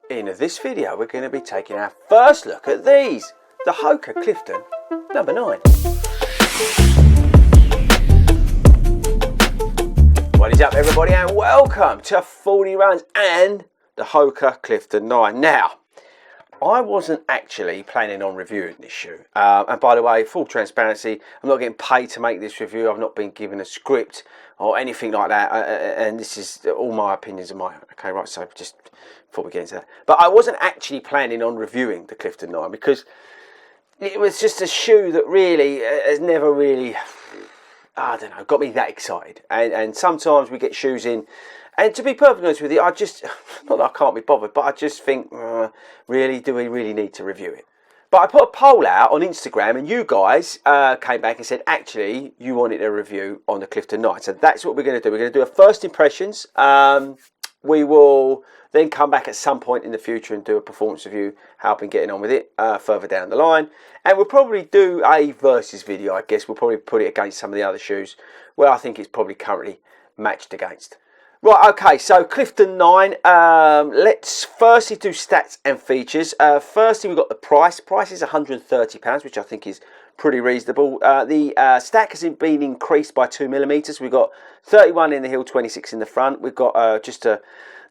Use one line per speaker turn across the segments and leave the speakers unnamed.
In this video we're going to be taking our first look at these, the Hoka Clifton number 9. What is up everybody and welcome to 40 Runs and the Hoka Clifton 9. Now, I wasn't actually planning on reviewing this shoe. And by the way, full transparency, I'm not getting paid to make this review. I've not been given a script or anything like that. And this is all my opinions of mine. Okay, right, so just before we get into that. But I wasn't actually planning on reviewing the Clifton 9 because it was just a shoe that really has never really, I don't know, got me that excited. And sometimes we get shoes in, and to be perfectly honest with you, I just, not that I can't be bothered, but I just think, really, do we really need to review it? But I put a poll out on Instagram, and you guys came back and said, actually, you wanted a review on the Clifton 9. So that's what we're going to do. We're going to do a first impressions. We will then come back at some point in the future and do a performance review, how I've been getting on with it further down the line. And we'll probably do a versus video, I guess. We'll probably put it against some of the other shoes where I think it's probably currently matched against. Right, okay, so Clifton 9, let's firstly do stats and features. Firstly, we've got the price. Price is £130, which I think is pretty reasonable. The stack has been increased by 2mm. We've got 31 in the heel, 26 in the front. We've got just a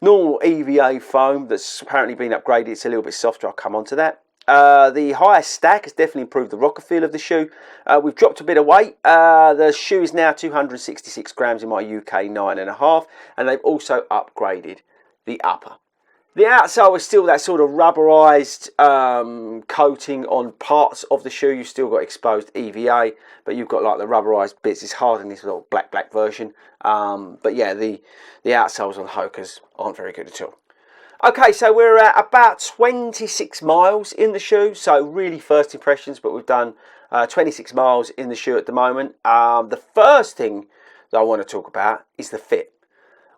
normal EVA foam that's apparently been upgraded. It's a little bit softer, I'll come on to that. The higher stack has definitely improved the rocker feel of the shoe. We've dropped a bit of weight. The shoe is now 266 grams in my UK 9.5, and they've also upgraded the upper. The outsole is still that sort of rubberized coating on parts of the shoe. You've still got exposed EVA, but you've got like the rubberized bits. It's hard in this little black version. But yeah, the outsoles on Hokas aren't very good at all. Okay, so we're at about 26 miles in the shoe, so really first impressions, but we've done 26 miles in the shoe at the moment. The first thing that I want to talk about is the fit.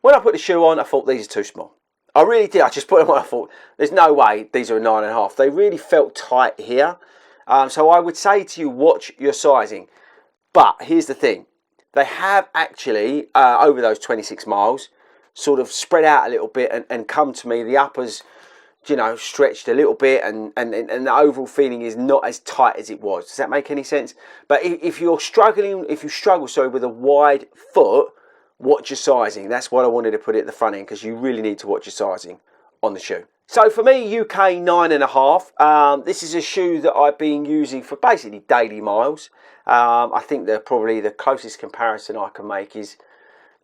When I put the shoe on, I thought these are too small. I really did. I just put them on, I thought, there's no way these are a 9.5. They really felt tight here. So I would say to you, watch your sizing. But here's the thing. They have actually, over those 26 miles, sort of spread out a little bit and come to me. The uppers, you know, stretched a little bit, and the overall feeling is not as tight as it was. Does that make any sense? But if you struggle with a wide foot, watch your sizing. That's what I wanted to put it at the front end, because you really need to watch your sizing on the shoe. So for me, UK 9.5. This is a shoe that I've been using for basically daily miles. I think probably the closest comparison I can make is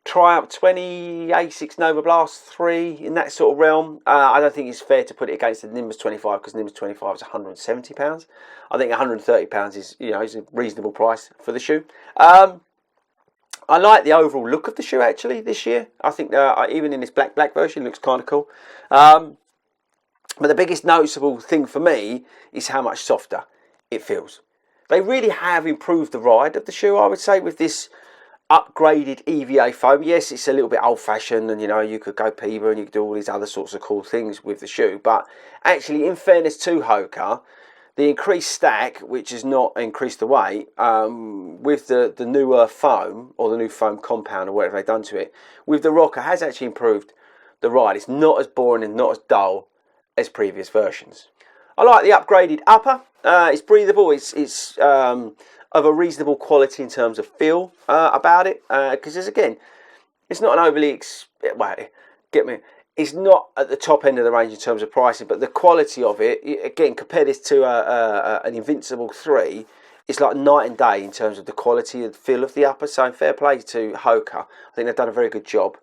Triumph 20, A6 Nova Blast 3, in that sort of realm. I don't think it's fair to put it against the Nimbus 25, because Nimbus 25 is £170. I think £130 is, you know, is a reasonable price for the shoe. I like the overall look of the shoe actually this year. I think even in this black version, it looks kind of cool. But the biggest noticeable thing for me is how much softer it feels. They really have improved the ride of the shoe, I would say, with this upgraded EVA foam. Yes, it's a little bit old-fashioned, and you know, you could go Peeba and you could do all these other sorts of cool things with the shoe, but actually, in fairness to Hoka, the increased stack, which has not increased the weight, with the newer foam, or the new foam compound, or whatever they've done to it, with the rocker, has actually improved the ride. It's not as boring and not as dull as previous versions. I like the upgraded upper. It's breathable. It's of a reasonable quality in terms of feel about it, because again, it's not an overly it's not at the top end of the range in terms of pricing, but the quality of it, again, compare this to an Invincible 3, it's like night and day in terms of the quality and feel of the upper. So fair play to Hoka. I think they've done a very good job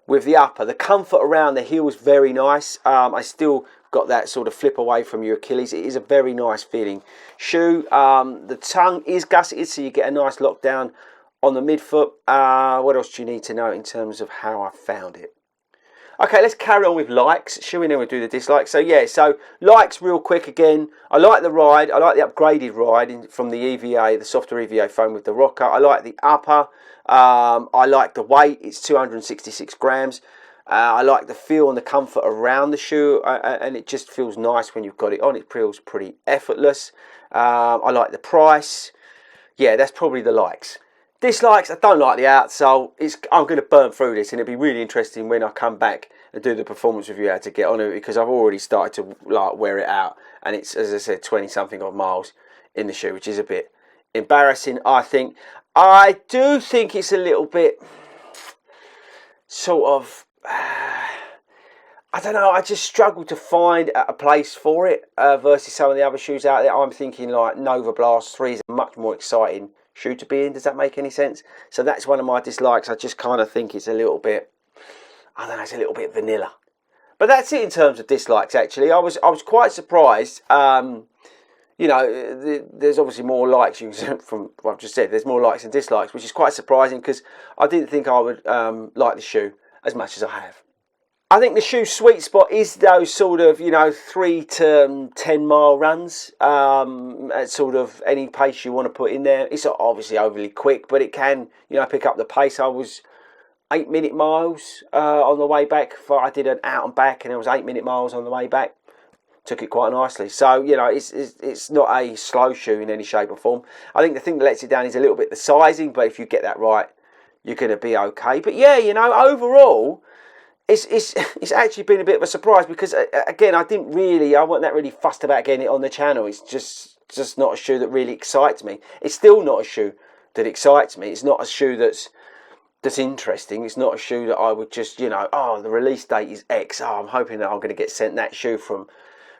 with the upper. The comfort around the heel is very nice. I still got that sort of flip away from your Achilles. It is a very nice feeling shoe. The tongue is gusseted, so you get a nice lockdown on the midfoot. What else do you need to know in terms of how I found it? Okay, let's carry on with likes. Shall we? Then we'll do the dislikes. So yeah, so likes real quick again. I like the ride. I like the upgraded ride from the EVA, the softer EVA foam with the rocker. I like the upper. I like the weight. It's 266 grams. I like the feel and the comfort around the shoe, and it just feels nice when you've got it on. It feels pretty effortless. I like the price. Yeah, that's probably the likes. Dislikes, I don't like the outsole. I'm going to burn through this, and it'll be really interesting when I come back and do the performance review how to get on it, because I've already started to like wear it out, and it's, as I said, 20 something odd miles in the shoe, which is a bit embarrassing, I think. I do think it's a little bit sort of I don't know, I just struggle to find a place for it versus some of the other shoes out there. I'm thinking like Nova Blast 3 is a much more exciting shoe to be in. Does that make any sense? So that's one of my dislikes. I just kind of think it's a little bit, I don't know, it's a little bit vanilla. But that's it in terms of dislikes, actually. I was quite surprised. You know, there's obviously more likes from what I've just said. There's more likes than dislikes, which is quite surprising because I didn't think I would like the shoe as much as I have. I think the shoe's sweet spot is those sort of, you know, 3 to 10 mile runs at sort of any pace you want to put in there. It's not obviously overly quick, but it can, you know, pick up the pace. I was 8-minute miles on the way back. I did an out and back, and it was 8-minute miles on the way back. Took it quite nicely. So, you know, it's not a slow shoe in any shape or form. I think the thing that lets it down is a little bit the sizing, but if you get that right, you're going to be okay. But yeah, you know, overall, it's actually been a bit of a surprise because, again, I wasn't that really fussed about getting it on the channel. It's just not a shoe that really excites me. It's still not a shoe that excites me. It's not a shoe that's interesting. It's not a shoe that I would just, you know, oh, the release date is X. Oh, I'm hoping that I'm going to get sent that shoe from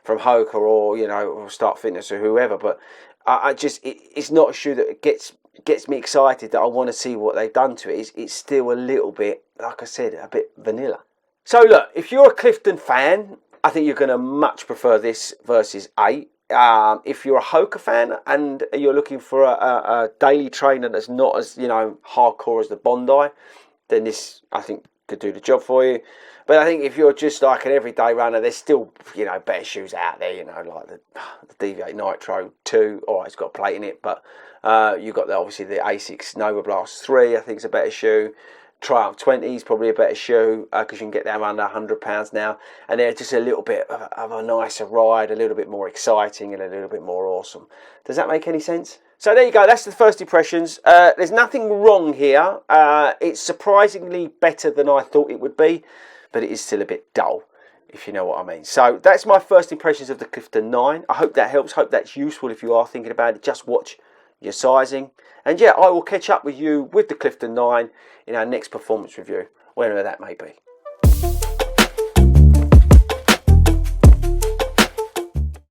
Hoka or, you know, or Start Fitness or whoever. But it's not a shoe that gets me excited that I want to see what they've done to it. It's still a little bit, like I said, a bit vanilla. So look, if you're a Clifton fan, I think you're going to much prefer this versus 8. If you're a Hoka fan and you're looking for a daily trainer that's not as, you know, hardcore as the Bondi, then this, I think, could do the job for you. But I think if you're just like an everyday runner, there's still, you know, better shoes out there, you know, like the Deviate Nitro 2. Oh, it's got a plate in it, but you've got obviously the Asics Nova Blast 3, I think is a better shoe. Triumph 20 is probably a better shoe because you can get them under £100 now, and they're just a little bit of a nicer ride, a little bit more exciting and a little bit more awesome. Does that make any sense? So there you go, that's the first impressions. There's nothing wrong here. It's surprisingly better than I thought it would be, but it is still a bit dull, if you know what I mean. So that's my first impressions of the Clifton 9. I hope that helps, hope that's useful if you are thinking about it. Just watch your sizing. And yeah, I will catch up with you with the Clifton 9 in our next performance review, whenever that may be.